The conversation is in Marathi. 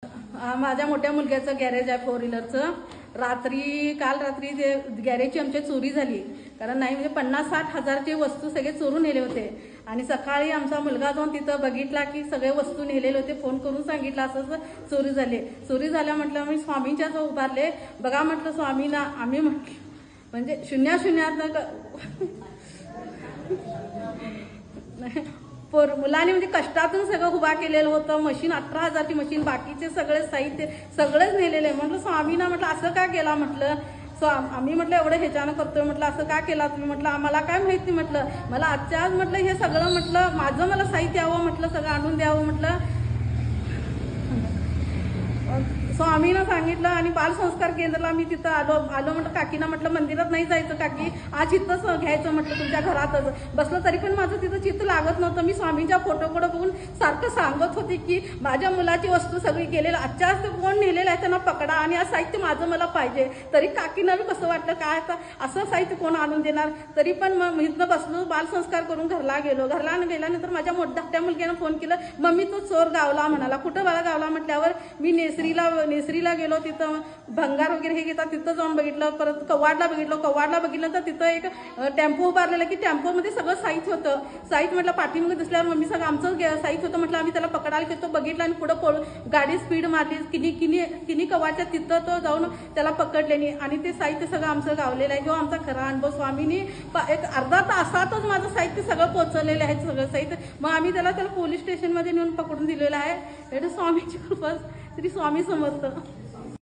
माझ्या मोठ्या मुलग्याचं गॅरेज आहे 4 व्हीलरचं. काल रात्री ते गॅरेजची आमची चोरी झाली. कारण नाही म्हणजे 50-60 हजारची वस्तू सगळे चोरून नेले होते. आणि सकाळी आमचा मुलगा जाऊन तिथं बघितला की सगळे वस्तू नेलेले होते. फोन करून सांगितलं असं चोरी झाली. चोरी झाल्या म्हटलं मी स्वामींच्या जवळ उभारले. बघा म्हटलं स्वामींना आम्ही म्हटलं म्हणजे शून्यात मुलांनी म्हणजे कष्टातून सगळं उभा केलेलं होतं. मशीन 18,000ची मशीन, बाकीचे सगळे साहित्य सगळेच नेलेले. म्हटलं स्वामींना म्हटलं असं का केला म्हटलं आम्ही म्हटलं एवढं ह्याच्यानं करतोय म्हटलं असं का केला तुम्ही म्हटलं आम्हाला काय माहिती म्हटलं मला आजच्या आज म्हटलं हे सगळं म्हटलं माझं मला साहित्य हवं म्हटलं सगळं आणून द्यावं म्हटलं. स्वामीनं सांगितलं आणि बालसंस्कार केंद्राला मी तिथं आलो म्हटलं काकीना म्हटलं मंदिरात नाही जायचं काकी आज इथंच घ्यायचं म्हटलं तुमच्या घरातच बसलं. तरी पण माझं तिथं चित्त लागत नव्हतं. मी स्वामींच्या फोटोकडे बघून सारखं सांगत होती की माझ्या मुलाची वस्तू सगळी गेलेलं आजच्या आज कोण नेलेलं आहे त्यांना पकडा आणि आज साहित्य माझं मला पाहिजे. तरी काकीना बी कसं वाटलं काय आता असं साहित्य कोण आणून देणार. तरी पण मग इथनं बसलो बालसंस्कार करून घरला गेल्यानंतर माझ्या मोठ्या मुलग्यानं फोन केलं मम्मी तो चोर गावला म्हणाला. कुठं मला गावला म्हटल्यावर मी नेसरीला गेलो. तिथं भंगार वगैरे हे घेतात तिथं जाऊन बघितलं. परत कवाडला बघितलं तर तिथं एक टेम्पो उभारलेला की टेम्पोमध्ये सगळं साहित्य होतं. साहित्य म्हटलं पाठीमागे दिसल्यावर मम्मी सगळं आमचं साहित्य होतं म्हटलं आम्ही त्याला पकडायला घेतो बघितलं आणि पुढं गाडी स्पीड मारली किनी कवाडच्या तिथं तो जाऊन त्याला पकडलेनी आणि ते साहित्य सगळं आमचं गावलेलं आहे. जो आमचा खरा अनुभव स्वामींनी एक अर्धा तासातच माझं साहित्य सगळं पोहोचवलेलं आहे सगळं साहित्य. मग आम्ही त्याला पोलीस स्टेशनमध्ये नेऊन पकडून दिलेलं आहे. स्वामीची कृपा श्री स्वामी समर्थ.